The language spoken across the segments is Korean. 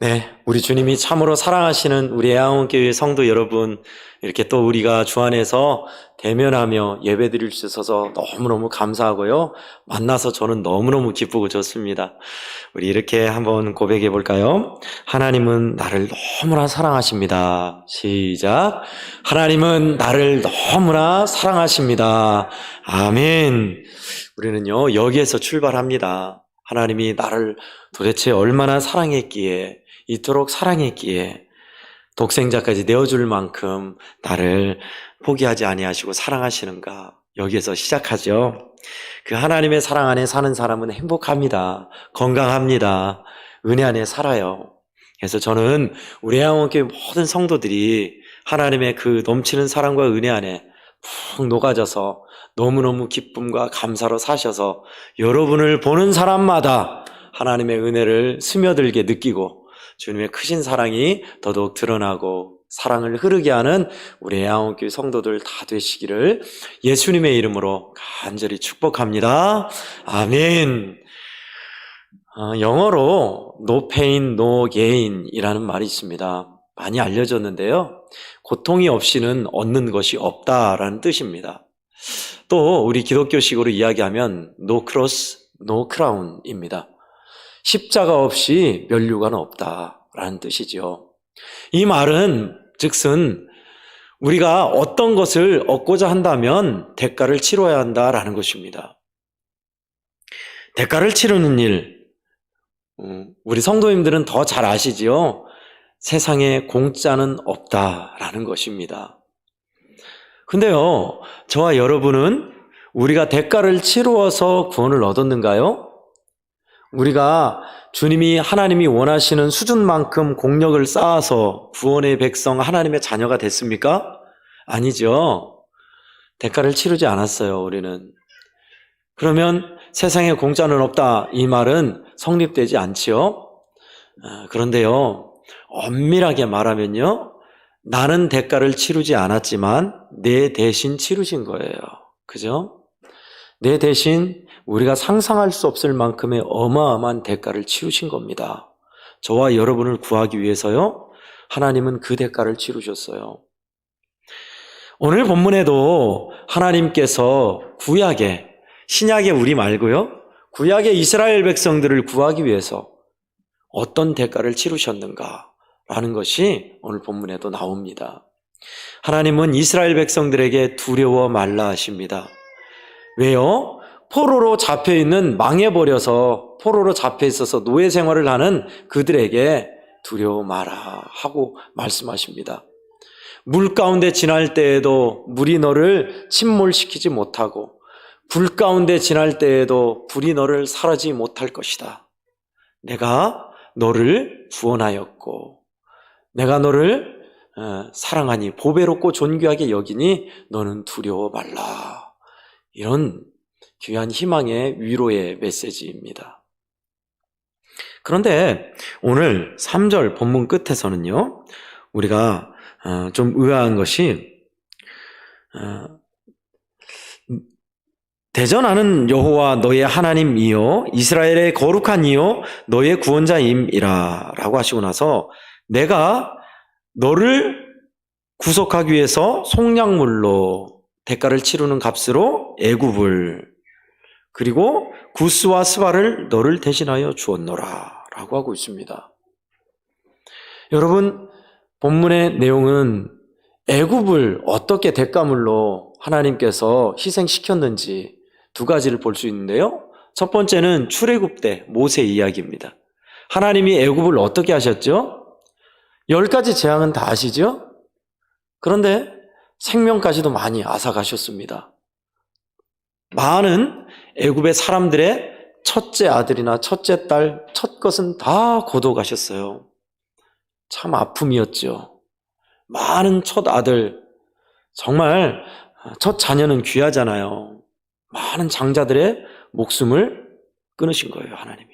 네, 우리 주님이 참으로 사랑하시는 우리 애양원교회 성도 여러분, 이렇게 또 우리가 주 안에서 대면하며 예배드릴 수 있어서 너무너무 감사하고요. 만나서 저는 너무너무 기쁘고 좋습니다. 우리 이렇게 한번 고백해 볼까요? 하나님은 나를 너무나 사랑하십니다. 시작. 하나님은 나를 너무나 사랑하십니다. 아멘. 우리는요, 여기에서 출발합니다. 하나님이 나를 도대체 얼마나 사랑했기에, 이토록 사랑했기에 독생자까지 내어줄 만큼 나를 포기하지 아니하시고 사랑하시는가, 여기에서 시작하죠. 그 하나님의 사랑 안에 사는 사람은 행복합니다. 건강합니다. 은혜 안에 살아요. 그래서 저는 우리 애양원교회 모든 성도들이 하나님의 그 넘치는 사랑과 은혜 안에 푹 녹아져서 너무너무 기쁨과 감사로 사셔서 여러분을 보는 사람마다 하나님의 은혜를 스며들게 느끼고 주님의 크신 사랑이 더더욱 드러나고 사랑을 흐르게 하는 우리 애양원교회 성도들 다 되시기를 예수님의 이름으로 간절히 축복합니다. 아멘. 영어로 no pain, no gain이라는 말이 있습니다. 많이 알려졌는데요. 고통이 없이는 얻는 것이 없다라는 뜻입니다. 또 우리 기독교식으로 이야기하면 no cross, no crown입니다. 십자가 없이 면류관은 없다라는 뜻이죠. 이 말은 즉슨 우리가 어떤 것을 얻고자 한다면 대가를 치러야 한다라는 것입니다. 대가를 치르는 일, 우리 성도님들은 더 잘 아시지요? 세상에 공짜는 없다라는 것입니다. 근데요, 저와 여러분은 우리가 대가를 치루어서 구원을 얻었는가요? 우리가 주님이 하나님이 원하시는 수준만큼 공력을 쌓아서 구원의 백성 하나님의 자녀가 됐습니까? 아니죠. 대가를 치르지 않았어요, 우리는. 그러면 세상에 공짜는 없다, 이 말은 성립되지 않지요. 그런데요, 엄밀하게 말하면요, 나는 대가를 치르지 않았지만 내 대신 치르신 거예요. 그죠? 내 대신 우리가 상상할 수 없을 만큼의 어마어마한 대가를 치르신 겁니다. 저와 여러분을 구하기 위해서요, 하나님은 그 대가를 치르셨어요. 오늘 본문에도 하나님께서 구약의, 신약의 우리 말고요, 구약의 이스라엘 백성들을 구하기 위해서 어떤 대가를 치르셨는가 라는 것이 오늘 본문에도 나옵니다. 하나님은 이스라엘 백성들에게 두려워 말라 하십니다. 왜요? 포로로 잡혀있는, 망해버려서 포로로 잡혀있어서 노예 생활을 하는 그들에게 두려워 마라 하고 말씀하십니다. 물 가운데 지날 때에도 물이 너를 침몰시키지 못하고 불 가운데 지날 때에도 불이 너를 사라지지 못할 것이다. 내가 너를 구원하였고 내가 너를 사랑하니 보배롭고 존귀하게 여기니 너는 두려워 말라. 이런 귀한 희망의 위로의 메시지입니다. 그런데 오늘 3절 본문 끝에서는요, 우리가 좀 의아한 것이 대전하는 여호와 너의 하나님이요 이스라엘의 거룩한 이요 너의 구원자임이라 라고 하시고 나서 내가 너를 구속하기 위해서 속량물로 대가를 치르는 값으로 애굽을 그리고 구스와 스바를 너를 대신하여 주었노라 라고 하고 있습니다. 여러분, 본문의 내용은 애굽을 어떻게 대가물로 하나님께서 희생시켰는지 두 가지를 볼 수 있는데요. 첫 번째는 출애굽 때 모세 이야기입니다. 하나님이 애굽을 어떻게 하셨죠? 10가지 재앙은 다 아시죠? 그런데 생명까지도 많이 앗아가셨습니다. 많은 애굽의 사람들의 첫째 아들이나 첫째 딸, 첫 것은 다 거둬가셨어요. 참 아픔이었죠. 많은 첫 아들, 정말 첫 자녀는 귀하잖아요. 많은 장자들의 목숨을 끊으신 거예요, 하나님이.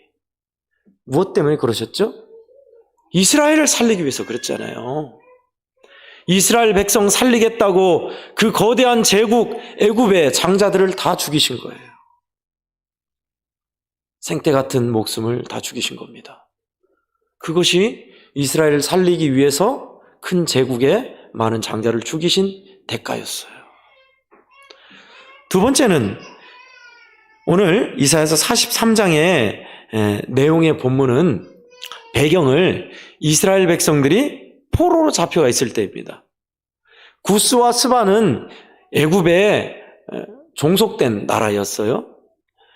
무엇 때문에 그러셨죠? 이스라엘을 살리기 위해서 그랬잖아요. 이스라엘 백성 살리겠다고 그 거대한 제국 애굽의 장자들을 다 죽이신 거예요. 생떼 같은 목숨을 다 죽이신 겁니다. 그것이 이스라엘을 살리기 위해서 큰 제국에 많은 장자를 죽이신 대가였어요. 두 번째는 오늘 이사야서 43장의 내용의 본문은 배경을 이스라엘 백성들이 포로로 잡혀가 있을 때입니다. 구스와 스바는 애굽에 종속된 나라였어요.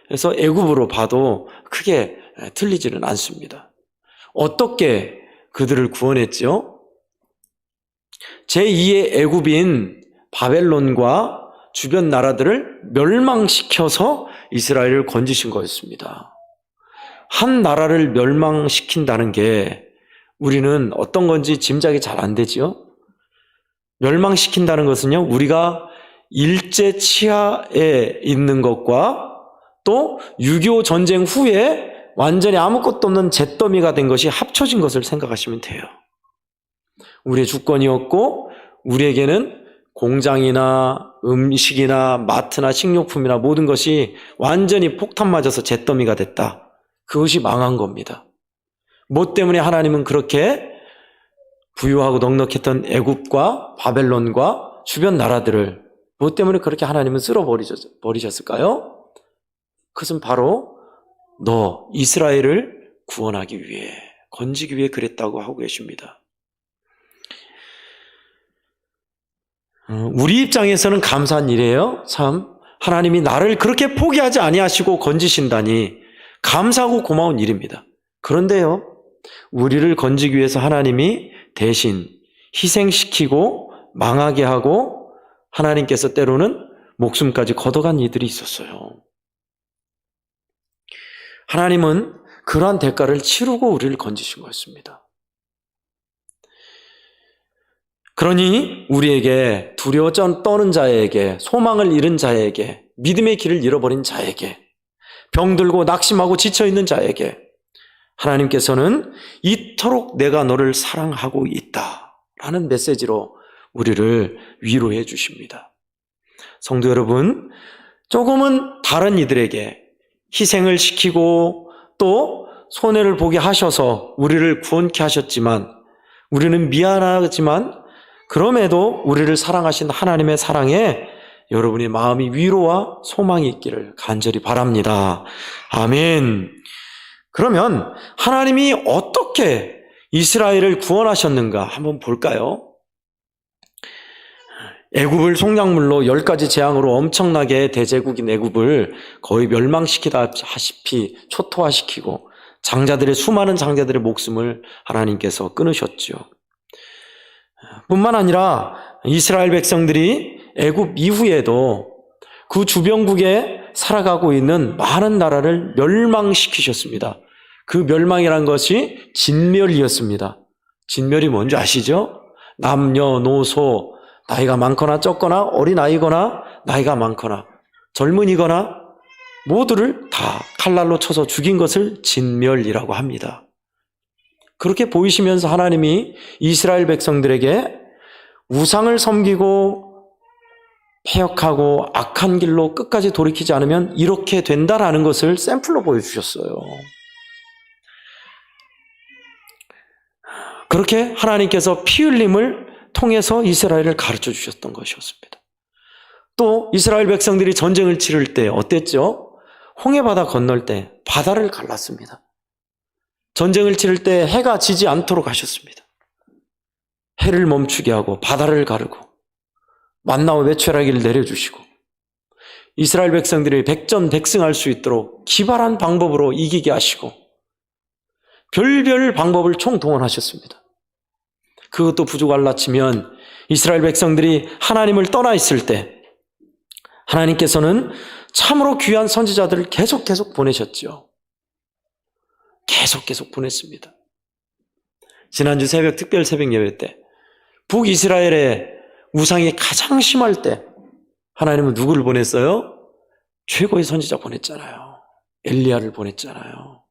그래서 애굽으로 봐도 크게 틀리지는 않습니다. 어떻게 그들을 구원했죠? 제2의 애굽인 바벨론과 주변 나라들을 멸망시켜서 이스라엘을 건지신 거였습니다. 한 나라를 멸망시킨다는 게 우리는 어떤 건지 짐작이 잘 안 되지요? 멸망시킨다는 것은요, 우리가 일제 치하에 있는 것과 또 6.25 전쟁 후에 완전히 아무것도 없는 잿더미가 된 것이 합쳐진 것을 생각하시면 돼요. 우리의 주권이었고 우리에게는 공장이나 음식이나 마트나 식료품이나 모든 것이 완전히 폭탄 맞아서 잿더미가 됐다. 그것이 망한 겁니다. 뭐 때문에 하나님은 그렇게 부유하고 넉넉했던 애굽과 바벨론과 주변 나라들을 뭐 때문에 그렇게 하나님은 쓸어버리셨을까요? 그것은 바로 너 이스라엘을 구원하기 위해, 건지기 위해 그랬다고 하고 계십니다. 우리 입장에서는 감사한 일이에요. 참 하나님이 나를 그렇게 포기하지 아니하시고 건지신다니 감사하고 고마운 일입니다. 그런데요, 우리를 건지기 위해서 하나님이 대신 희생시키고 망하게 하고 하나님께서 때로는 목숨까지 걷어간 이들이 있었어요. 하나님은 그러한 대가를 치르고 우리를 건지신 거였습니다. 그러니 우리에게 두려워 떠는 자에게, 소망을 잃은 자에게, 믿음의 길을 잃어버린 자에게, 병들고 낙심하고 지쳐있는 자에게 하나님께서는 이토록 내가 너를 사랑하고 있다 라는 메시지로 우리를 위로해 주십니다. 성도 여러분, 조금은 다른 이들에게 희생을 시키고 또 손해를 보게 하셔서 우리를 구원케 하셨지만, 우리는 미안하지만 그럼에도 우리를 사랑하신 하나님의 사랑에 여러분의 마음이 위로와 소망이 있기를 간절히 바랍니다. 아멘. 그러면 하나님이 어떻게 이스라엘을 구원하셨는가 한번 볼까요? 애굽을 속량물로 10가지 재앙으로 엄청나게 대제국인 애굽을 거의 멸망시키다시피 초토화시키고 수많은 장자들의 목숨을 하나님께서 끊으셨죠. 뿐만 아니라 이스라엘 백성들이 애굽 이후에도 그 주변국에 살아가고 있는 많은 나라를 멸망시키셨습니다. 그 멸망이란 것이 진멸이었습니다. 진멸이 뭔지 아시죠? 남녀노소, 나이가 많거나 적거나 어린아이거나 나이가 많거나 젊은이거나 모두를 다 칼날로 쳐서 죽인 것을 진멸이라고 합니다. 그렇게 보이시면서 하나님이 이스라엘 백성들에게 우상을 섬기고 패역하고 악한 길로 끝까지 돌이키지 않으면 이렇게 된다라는 것을 샘플로 보여주셨어요. 그렇게 하나님께서 피 흘림을 통해서 이스라엘을 가르쳐 주셨던 것이었습니다. 또 이스라엘 백성들이 전쟁을 치를 때 어땠죠? 홍해바다 건널 때 바다를 갈랐습니다. 전쟁을 치를 때 해가 지지 않도록 하셨습니다. 해를 멈추게 하고 바다를 가르고 만나와 메추라기를 내려주시고 이스라엘 백성들이 백전백승할 수 있도록 기발한 방법으로 이기게 하시고 별별 방법을 총동원하셨습니다. 그것도 부족할라 치면 이스라엘 백성들이 하나님을 떠나 있을 때 하나님께서는 참으로 귀한 선지자들을 계속 보내셨죠. 계속 보냈습니다. 지난주 특별 새벽 예배 때 북이스라엘의 우상이 가장 심할 때 하나님은 누구를 보냈어요? 최고의 선지자 보냈잖아요. 엘리야를 보냈잖아요.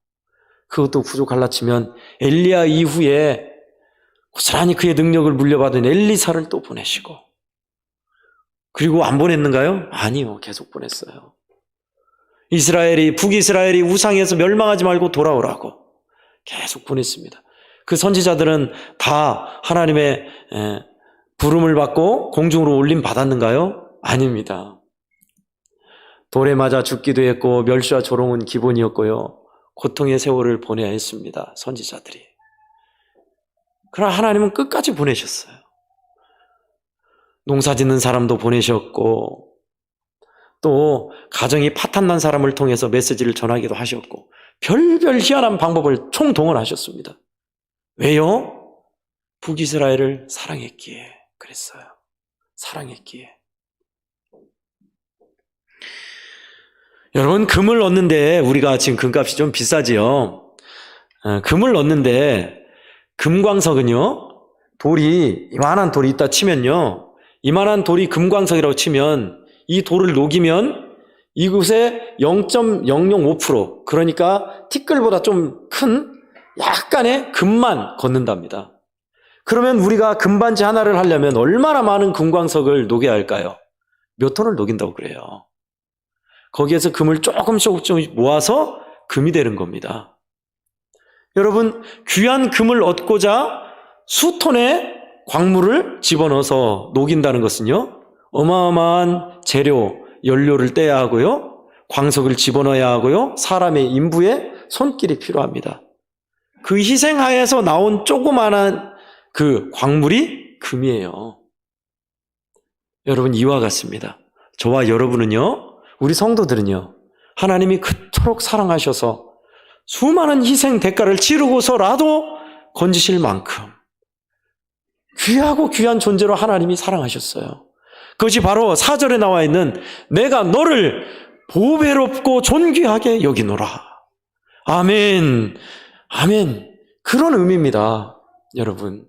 그것도 부족할라 치면 엘리야 이후에 고스란히 그의 능력을 물려받은 엘리사를 또 보내시고, 그리고 안 보냈는가요? 아니요, 계속 보냈어요. 북이스라엘이 우상에서 멸망하지 말고 돌아오라고 계속 보냈습니다. 그 선지자들은 다 하나님의 부름을 받고 공중으로 올림 받았는가요? 아닙니다. 돌에 맞아 죽기도 했고 멸시와 조롱은 기본이었고요. 고통의 세월을 보내야 했습니다. 선지자들이. 그러나 하나님은 끝까지 보내셨어요. 농사 짓는 사람도 보내셨고 또 가정이 파탄난 사람을 통해서 메시지를 전하기도 하셨고 별별 희한한 방법을 총동원하셨습니다. 왜요? 북이스라엘을 사랑했기에 그랬어요. 사랑했기에. 여러분, 금을 얻는데 우리가 지금 금값이 좀 비싸지요. 금을 얻는데 금광석은요, 돌이 이만한 돌이 있다 치면요, 이만한 돌이 금광석이라고 치면 이 돌을 녹이면 이곳에 0.005% 그러니까 티끌보다 좀 큰 약간의 금만 걷는답니다. 그러면 우리가 금반지 하나를 하려면 얼마나 많은 금광석을 녹여야 할까요? 몇 톤을 녹인다고 그래요. 거기에서 금을 조금씩 모아서 금이 되는 겁니다. 여러분, 귀한 금을 얻고자 수톤의 광물을 집어넣어서 녹인다는 것은요, 어마어마한 재료, 연료를 떼야 하고요, 광석을 집어넣어야 하고요, 사람의 인부의 손길이 필요합니다. 그 희생하에서 나온 조그마한 그 광물이 금이에요. 여러분, 이와 같습니다. 저와 여러분은요, 우리 성도들은요, 하나님이 그토록 사랑하셔서 수많은 희생 대가를 치르고서라도 건지실 만큼 귀하고 귀한 존재로 하나님이 사랑하셨어요. 그것이 바로 4절에 나와 있는 내가 너를 보배롭고 존귀하게 여기노라. 아멘. 아멘. 그런 의미입니다. 여러분.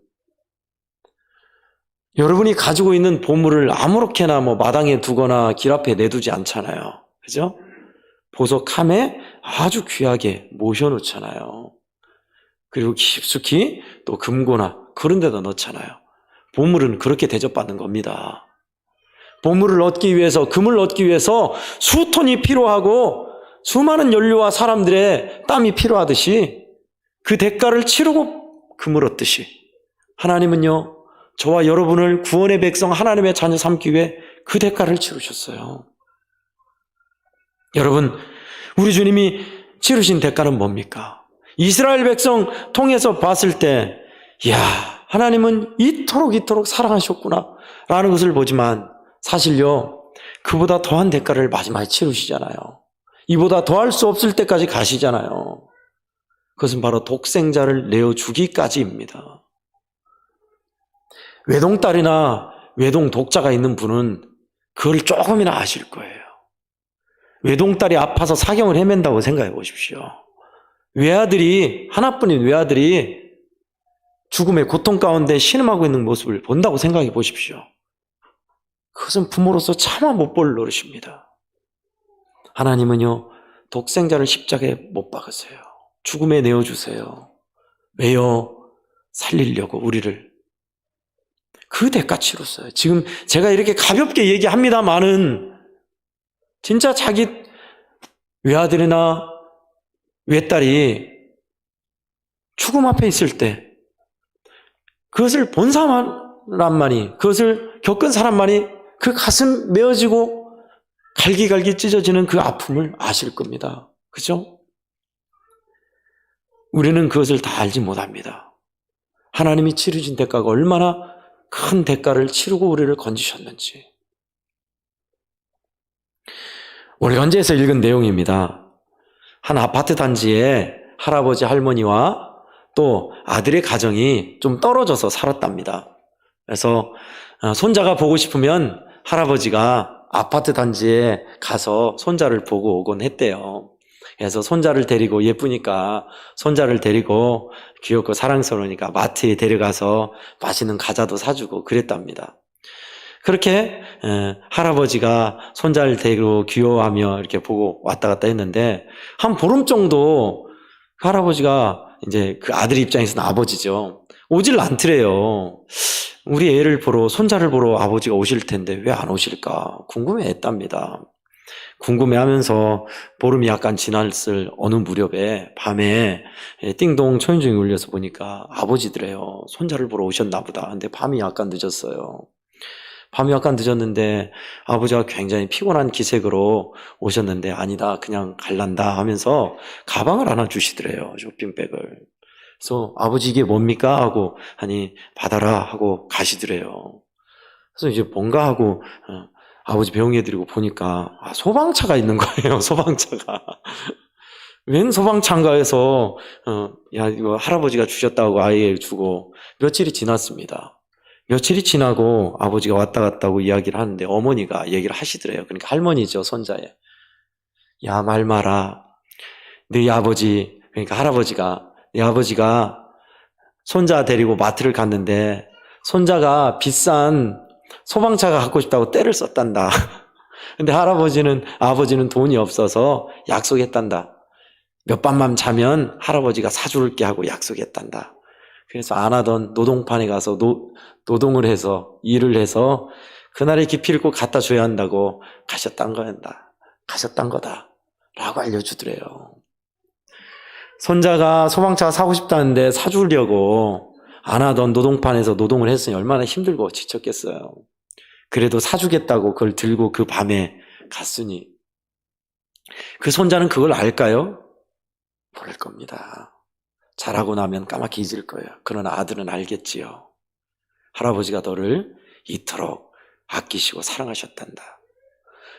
여러분이 가지고 있는 보물을 아무렇게나 마당에 두거나 길 앞에 내두지 않잖아요. 그죠? 보석함에 아주 귀하게 모셔놓잖아요. 그리고 깊숙이 또 금고나 그런 데다 넣잖아요. 보물은 그렇게 대접받는 겁니다. 보물을 얻기 위해서, 금을 얻기 위해서 수톤이 필요하고 수많은 연료와 사람들의 땀이 필요하듯이 그 대가를 치르고 금을 얻듯이 하나님은요, 저와 여러분을 구원의 백성 하나님의 자녀 삼기 위해 그 대가를 치르셨어요. 여러분, 우리 주님이 치르신 대가는 뭡니까? 이스라엘 백성 통해서 봤을 때, 이야, 하나님은 이토록 사랑하셨구나 라는 것을 보지만 사실요, 그보다 더한 대가를 마지막에 치르시잖아요. 이보다 더할 수 없을 때까지 가시잖아요. 그것은 바로 독생자를 내어 주기까지입니다. 외동딸이나 외동 독자가 있는 분은 그걸 조금이나 아실 거예요. 외동딸이 아파서 사경을 헤맨다고 생각해 보십시오. 외아들이, 하나뿐인 외아들이 죽음의 고통 가운데 신음하고 있는 모습을 본다고 생각해 보십시오. 그것은 부모로서 차마 못 볼 노릇입니다. 하나님은요, 독생자를 십자가에 못 박으세요. 죽음에 내어주세요. 왜요? 살리려고 우리를. 그 대가 치렀어요. 지금 제가 이렇게 가볍게 얘기합니다마는 진짜 자기 외아들이나 외딸이 죽음 앞에 있을 때 그것을 본 사람만이, 그것을 겪은 사람만이 그 가슴 메어지고 갈기갈기 찢어지는 그 아픔을 아실 겁니다. 그죠? 우리는 그것을 다 알지 못합니다. 하나님이 치르신 대가가 얼마나 큰 대가를 치르고 우리를 건지셨는지. 월간지에서 읽은 내용입니다. 한 아파트 단지에 할아버지 할머니와 또 아들의 가정이 좀 떨어져서 살았답니다. 그래서 손자가 보고 싶으면 할아버지가 아파트 단지에 가서 손자를 보고 오곤 했대요. 그래서 손자를 데리고, 예쁘니까 손자를 데리고 귀엽고 사랑스러우니까 마트에 데려가서 맛있는 과자도 사주고 그랬답니다. 그렇게 할아버지가 손자를 데리고 귀여워하며 이렇게 보고 왔다 갔다 했는데 한 보름 정도 그 할아버지가, 이제 그 아들 입장에서는 아버지죠, 오질 않더래요. 우리 애를 보러, 손자를 보러 아버지가 오실 텐데 왜 안 오실까 궁금해했답니다. 궁금해하면서 보름이 약간 지났을 어느 무렵에 밤에 띵동 초인종이 울려서 보니까 아버지더래요. 손자를 보러 오셨나 보다. 근데 밤이 약간 늦었어요. 밤이 약간 늦었는데 아버지가 굉장히 피곤한 기색으로 오셨는데 아니다 그냥 갈란다 하면서 가방을 하나 주시더래요. 쇼핑백을. 그래서 아버지 이게 뭡니까? 하고 하니 받아라 하고 가시더래요. 그래서 이제 뭔가 하고 아버지 배웅해드리고 보니까 소방차가 있는 거예요. 소방차가. 웬 소방차인가 해서 야 이거 할아버지가 주셨다고 아이에게 주고 며칠이 지났습니다. 며칠이 지나고 아버지가 왔다 갔다 하고 이야기를 하는데 어머니가 얘기를 하시더래요. 그러니까 할머니죠, 손자에. 야, 말 마라. 너희 아버지, 그러니까 할아버지가, 네 아버지가 손자 데리고 마트를 갔는데 손자가 비싼 소방차가 갖고 싶다고 떼를 썼단다. 근데 아버지는 돈이 없어서 약속했단다. 몇 밤만 자면 할아버지가 사줄게 하고 약속했단다. 그래서 안 하던 노동판에 가서 노동을 해서 일을 해서 그날의 기피를 꼭 갖다 줘야 한다고 가셨단 거다 라고 알려주더래요. 손자가 소방차 사고 싶다는데 사주려고 안 하던 노동판에서 노동을 했으니 얼마나 힘들고 지쳤겠어요. 그래도 사주겠다고 그걸 들고 그 밤에 갔으니 그 손자는 그걸 알까요? 모를 겁니다. 자라고 나면 까맣게 잊을 거예요. 그러나 아들은 알겠지요. 할아버지가 너를 이토록 아끼시고 사랑하셨단다.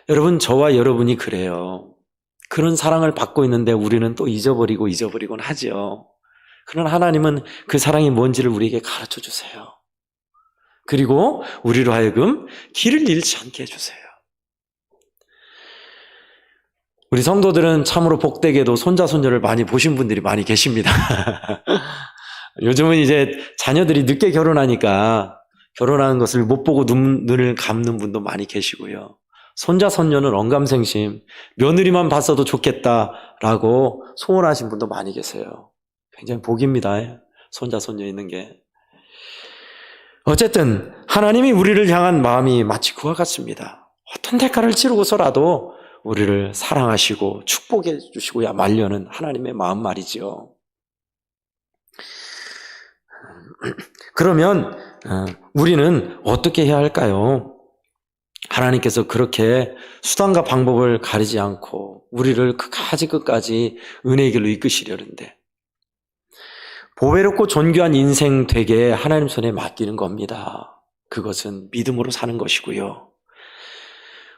여러분, 저와 여러분이 그래요. 그런 사랑을 받고 있는데 우리는 또 잊어버리곤 하죠. 그러나 하나님은 그 사랑이 뭔지를 우리에게 가르쳐 주세요. 그리고 우리로 하여금 길을 잃지 않게 해주세요. 우리 성도들은 참으로 복되게도 손자, 손녀를 많이 보신 분들이 많이 계십니다. 요즘은 이제 자녀들이 늦게 결혼하니까 결혼하는 것을 못 보고 눈을 감는 분도 많이 계시고요. 손자, 손녀는 언감생심, 며느리만 봤어도 좋겠다라고 소원하신 분도 많이 계세요. 굉장히 복입니다. 손자, 손녀 있는 게. 어쨌든 하나님이 우리를 향한 마음이 마치 그와 같습니다. 어떤 대가를 치르고서라도 우리를 사랑하시고 축복해 주시고야 말려는 하나님의 마음 말이지요. 그러면 우리는 어떻게 해야 할까요? 하나님께서 그렇게 수단과 방법을 가리지 않고 우리를 끝까지 은혜의 길로 이끄시려는데 보배롭고 존귀한 인생 되게 하나님 손에 맡기는 겁니다. 그것은 믿음으로 사는 것이고요.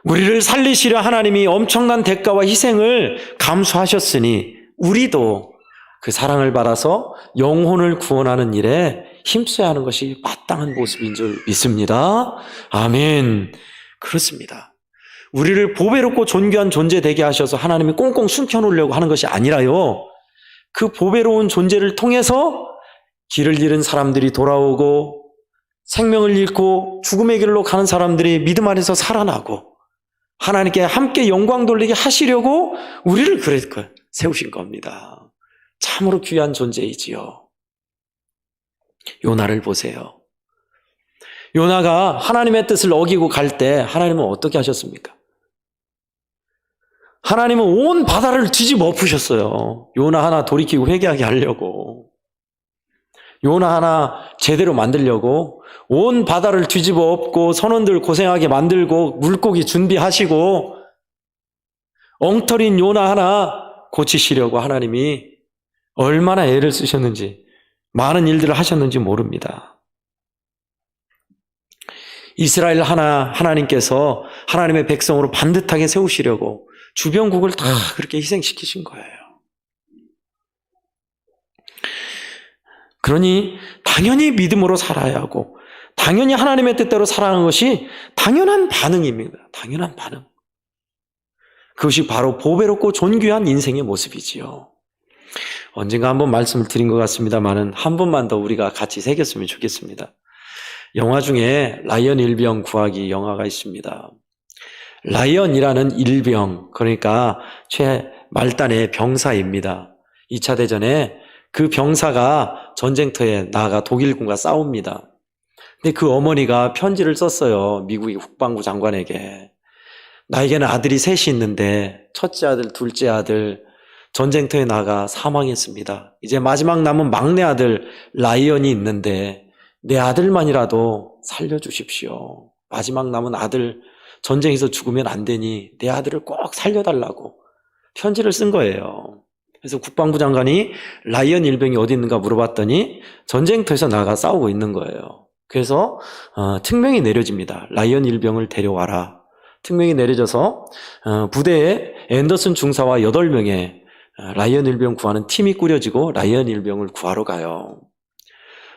우리를 살리시려 하나님이 엄청난 대가와 희생을 감수하셨으니 우리도 그 사랑을 받아서 영혼을 구원하는 일에 힘써야 하는 것이 마땅한 모습인 줄 믿습니다. 아멘. 그렇습니다. 우리를 보배롭고 존귀한 존재 되게 하셔서 하나님이 꽁꽁 숨겨놓으려고 하는 것이 아니라요. 그 보배로운 존재를 통해서 길을 잃은 사람들이 돌아오고 생명을 잃고 죽음의 길로 가는 사람들이 믿음 안에서 살아나고 하나님께 함께 영광 돌리게 하시려고 우리를 그렇게 세우신 겁니다. 참으로 귀한 존재이지요. 요나를 보세요. 요나가 하나님의 뜻을 어기고 갈 때 하나님은 어떻게 하셨습니까? 하나님은 온 바다를 뒤집어 엎으셨어요. 요나 하나 돌이키고 회개하게 하려고. 요나 하나 제대로 만들려고 온 바다를 뒤집어 엎고 선원들 고생하게 만들고 물고기 준비하시고 엉터리인 요나 하나 고치시려고 하나님이 얼마나 애를 쓰셨는지 많은 일들을 하셨는지 모릅니다. 이스라엘 하나님께서 하나님의 백성으로 반듯하게 세우시려고 주변국을 다 그렇게 희생시키신 거예요. 그러니 당연히 믿음으로 살아야 하고 당연히 하나님의 뜻대로 살아가는 것이 당연한 반응입니다. 당연한 반응. 그것이 바로 보배롭고 존귀한 인생의 모습이지요. 언젠가 한번 말씀을 드린 것 같습니다만은 한 번만 더 우리가 같이 새겼으면 좋겠습니다. 영화 중에 라이언 일병 구하기 영화가 있습니다. 라이언이라는 일병, 그러니까 최말단의 병사입니다. 2차 대전에 그 병사가 전쟁터에 나가 독일군과 싸웁니다. 근데 그 어머니가 편지를 썼어요. 미국의 국방부 장관에게. 나에게는 아들이 셋이 있는데 첫째 아들, 둘째 아들 전쟁터에 나가 사망했습니다. 이제 마지막 남은 막내 아들 라이언이 있는데 내 아들만이라도 살려주십시오. 마지막 남은 아들 전쟁에서 죽으면 안 되니 내 아들을 꼭 살려달라고 편지를 쓴 거예요. 그래서 국방부 장관이 라이언 일병이 어디 있는가 물어봤더니 전쟁터에서 나가 싸우고 있는 거예요. 그래서 특명이 내려집니다. 라이언 일병을 데려와라. 특명이 내려져서 부대에 앤더슨 중사와 8명의 라이언 일병 구하는 팀이 꾸려지고 라이언 일병을 구하러 가요.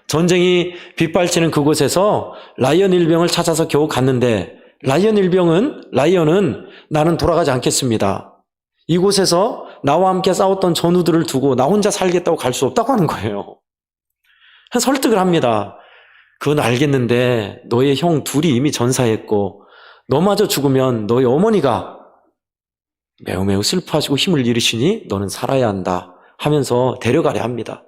전쟁이 빗발치는 그곳에서 라이언 일병을 찾아서 겨우 갔는데 라이언은 나는 돌아가지 않겠습니다. 이곳에서 나와 함께 싸웠던 전우들을 두고 나 혼자 살겠다고 갈 수 없다고 하는 거예요. 설득을 합니다. 그건 알겠는데 너의 형 둘이 이미 전사했고 너마저 죽으면 너의 어머니가 매우 슬퍼하시고 힘을 잃으시니 너는 살아야 한다 하면서 데려가려 합니다.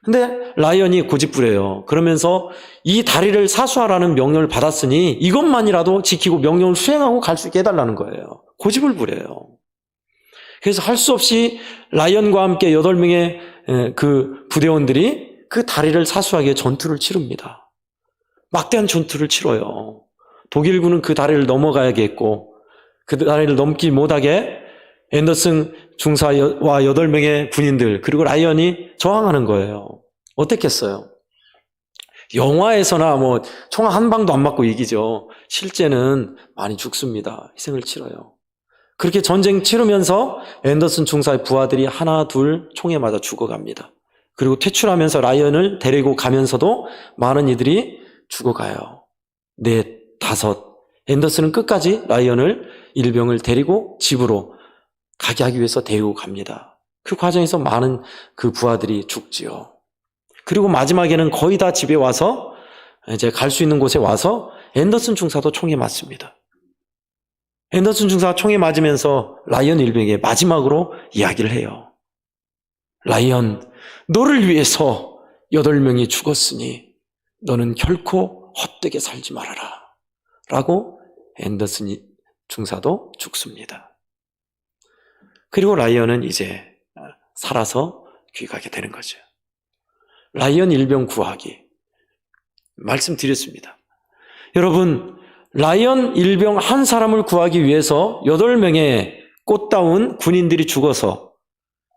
근데 라이언이 고집부려요. 그러면서 이 다리를 사수하라는 명령을 받았으니 이것만이라도 지키고 명령을 수행하고 갈 수 있게 해달라는 거예요. 고집을 부려요. 그래서 할 수 없이 라이언과 함께 8명의 그 부대원들이 그 다리를 사수하기 위해 전투를 치릅니다. 막대한 전투를 치러요. 독일군은 그 다리를 넘어가야겠고 그 다리를 넘지 못하게 앤더슨 중사와 8명의 군인들 그리고 라이언이 저항하는 거예요. 어땠겠어요? 영화에서나 총 한 방도 안 맞고 이기죠. 실제는 많이 죽습니다. 희생을 치러요. 그렇게 전쟁 치르면서 앤더슨 중사의 부하들이 하나 둘 총에 맞아 죽어갑니다. 그리고 퇴출하면서 라이언을 데리고 가면서도 많은 이들이 죽어가요. 4, 5. 앤더슨은 끝까지 라이언을 일병을 데리고 집으로 가게 하기 위해서 데리고 갑니다. 그 과정에서 많은 그 부하들이 죽지요. 그리고 마지막에는 거의 다 집에 와서 이제 갈 수 있는 곳에 와서 앤더슨 중사도 총에 맞습니다. 앤더슨 중사가 총에 맞으면서 라이언 일병에게 마지막으로 이야기를 해요. 라이언, 너를 위해서 8명이 죽었으니 너는 결코 헛되게 살지 말아라. 라고 앤더슨 중사도 죽습니다. 그리고 라이언은 이제 살아서 귀가하게 되는 거죠. 라이언 일병 구하기. 말씀드렸습니다. 여러분, 라이언 일병 한 사람을 구하기 위해서 8명의 꽃다운 군인들이 죽어서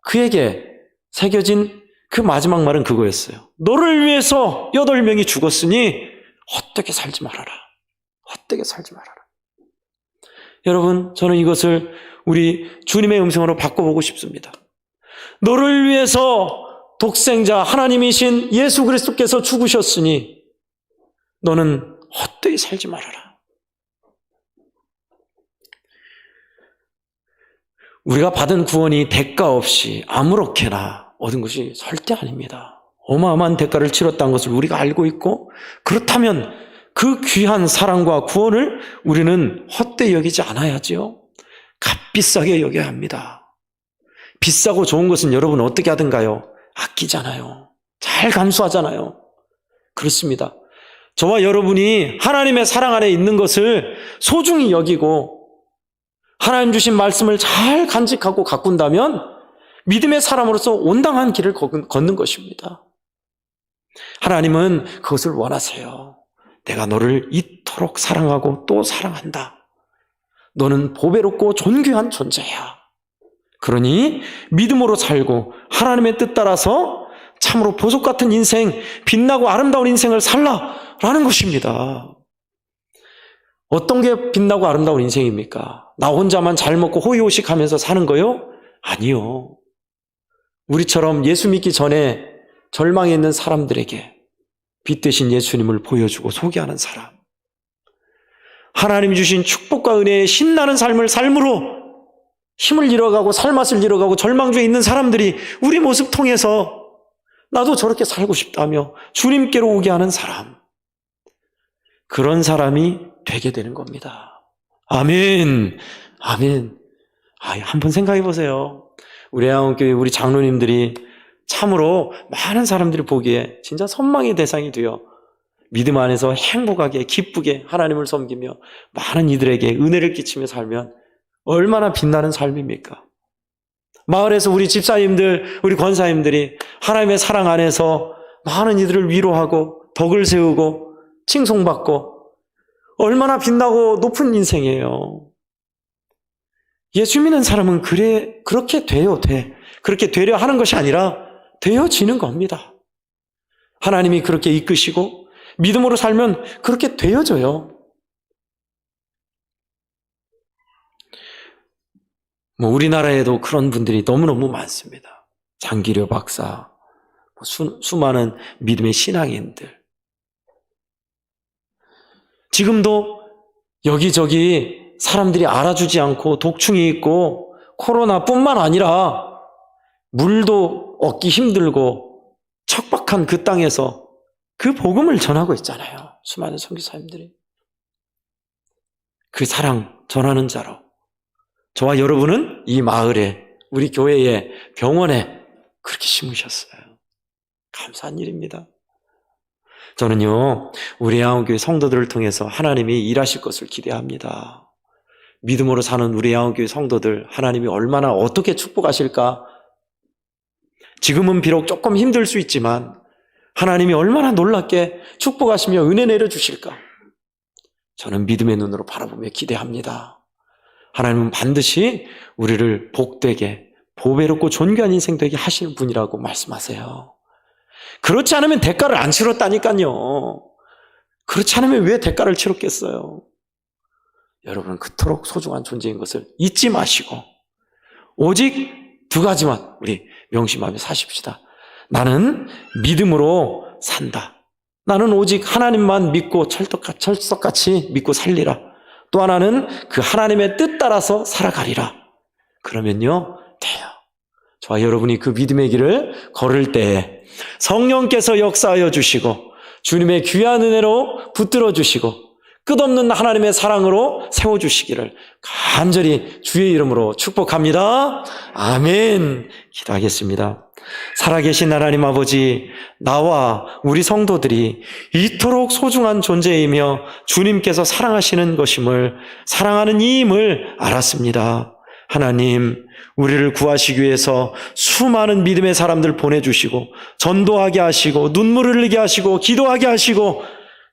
그에게 새겨진 그 마지막 말은 그거였어요. 너를 위해서 8명이 죽었으니 헛되게 살지 말아라. 헛되게 살지 말아라. 여러분, 저는 이것을 우리 주님의 음성으로 바꿔보고 싶습니다. 너를 위해서 독생자 하나님이신 예수 그리스도께서 죽으셨으니 너는 헛되이 살지 말아라. 우리가 받은 구원이 대가 없이 아무렇게나 얻은 것이 절대 아닙니다. 어마어마한 대가를 치렀다는 것을 우리가 알고 있고, 그렇다면 그 귀한 사랑과 구원을 우리는 헛되이 여기지 않아야지요. 값비싸게 여겨야 합니다. 비싸고 좋은 것은 여러분 어떻게 하든가요? 아끼잖아요. 잘 감수하잖아요. 그렇습니다. 저와 여러분이 하나님의 사랑 안에 있는 것을 소중히 여기고 하나님 주신 말씀을 잘 간직하고 가꾼다면 믿음의 사람으로서 온당한 길을 걷는 것입니다. 하나님은 그것을 원하세요. 내가 너를 이토록 사랑하고 또 사랑한다. 너는 보배롭고 존귀한 존재야. 그러니 믿음으로 살고 하나님의 뜻 따라서 참으로 보석 같은 인생, 빛나고 아름다운 인생을 살라라는 것입니다. 어떤 게 빛나고 아름다운 인생입니까? 나 혼자만 잘 먹고 호의호식하면서 사는 거요? 아니요. 우리처럼 예수 믿기 전에 절망에 있는 사람들에게 빛 대신 예수님을 보여주고 소개하는 사람. 하나님이 주신 축복과 은혜에 신나는 삶을 삶으로 힘을 잃어가고 살맛을 잃어가고 절망 중에 있는 사람들이 우리 모습 통해서 나도 저렇게 살고 싶다며 주님께로 오게 하는 사람. 그런 사람이 되게 되는 겁니다. 아멘. 아멘. 한번 생각해 보세요. 우리 애양원교회 우리 장로님들이 참으로 많은 사람들이 보기에 진짜 선망의 대상이 되어 믿음 안에서 행복하게 기쁘게 하나님을 섬기며 많은 이들에게 은혜를 끼치며 살면 얼마나 빛나는 삶입니까? 마을에서 우리 집사님들, 우리 권사님들이 하나님의 사랑 안에서 많은 이들을 위로하고 덕을 세우고 칭송받고 얼마나 빛나고 높은 인생이에요. 예수 믿는 사람은 그렇게 돼. 그렇게 되려 하는 것이 아니라 되어지는 겁니다. 하나님이 그렇게 이끄시고 믿음으로 살면 그렇게 되어져요. 우리나라에도 그런 분들이 너무너무 많습니다. 장기려 박사, 수많은 믿음의 신앙인들. 지금도 여기저기 사람들이 알아주지 않고 독충이 있고 코로나뿐만 아니라 물도 얻기 힘들고 척박한 그 땅에서 그 복음을 전하고 있잖아요. 수많은 선교사님들이. 그 사랑 전하는 자로 저와 여러분은 이 마을에, 우리 교회에, 병원에 그렇게 심으셨어요. 감사한 일입니다. 저는요, 우리 양원교회 성도들을 통해서 하나님이 일하실 것을 기대합니다. 믿음으로 사는 우리 양원교회 성도들, 하나님이 얼마나 어떻게 축복하실까? 지금은 비록 조금 힘들 수 있지만 하나님이 얼마나 놀랍게 축복하시며 은혜 내려주실까? 저는 믿음의 눈으로 바라보며 기대합니다. 하나님은 반드시 우리를 복되게, 보배롭고 존귀한 인생 되게 하시는 분이라고 말씀하세요. 그렇지 않으면 대가를 안 치렀다니까요. 그렇지 않으면 왜 대가를 치렀겠어요? 여러분은 그토록 소중한 존재인 것을 잊지 마시고 오직 두 가지만 우리 명심하며 사십시다. 나는 믿음으로 산다. 나는 오직 하나님만 믿고 철석같이 믿고 살리라. 또 하나는 그 하나님의 뜻 따라서 살아가리라. 그러면요, 돼요. 저와 여러분이 그 믿음의 길을 걸을 때에 성령께서 역사하여 주시고 주님의 귀한 은혜로 붙들어 주시고 끝없는 하나님의 사랑으로 세워주시기를 간절히 주의 이름으로 축복합니다. 아멘. 기도하겠습니다. 살아계신 하나님 아버지, 나와 우리 성도들이 이토록 소중한 존재이며 주님께서 사랑하시는 것임을, 사랑하는 이임을 알았습니다. 하나님, 우리를 구하시기 위해서 수많은 믿음의 사람들 보내주시고 전도하게 하시고 눈물을 흘리게 하시고 기도하게 하시고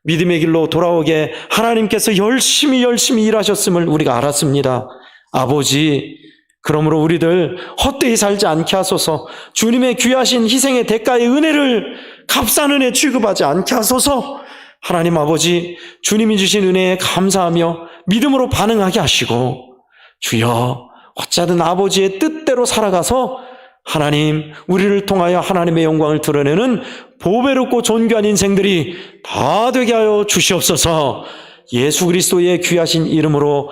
믿음의 길로 돌아오게 하나님께서 열심히 일하셨음을 우리가 알았습니다. 아버지, 그러므로 우리들 헛되이 살지 않게 하소서. 주님의 귀하신 희생의 대가의 은혜를 값싼 은혜 취급하지 않게 하소서. 하나님 아버지, 주님이 주신 은혜에 감사하며 믿음으로 반응하게 하시고 주여, 어찌하든 아버지의 뜻대로 살아가서 하나님, 우리를 통하여 하나님의 영광을 드러내는 보배롭고 존귀한 인생들이 다 되게 하여 주시옵소서. 예수 그리스도의 귀하신 이름으로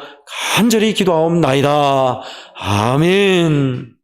간절히 기도하옵나이다. 아멘.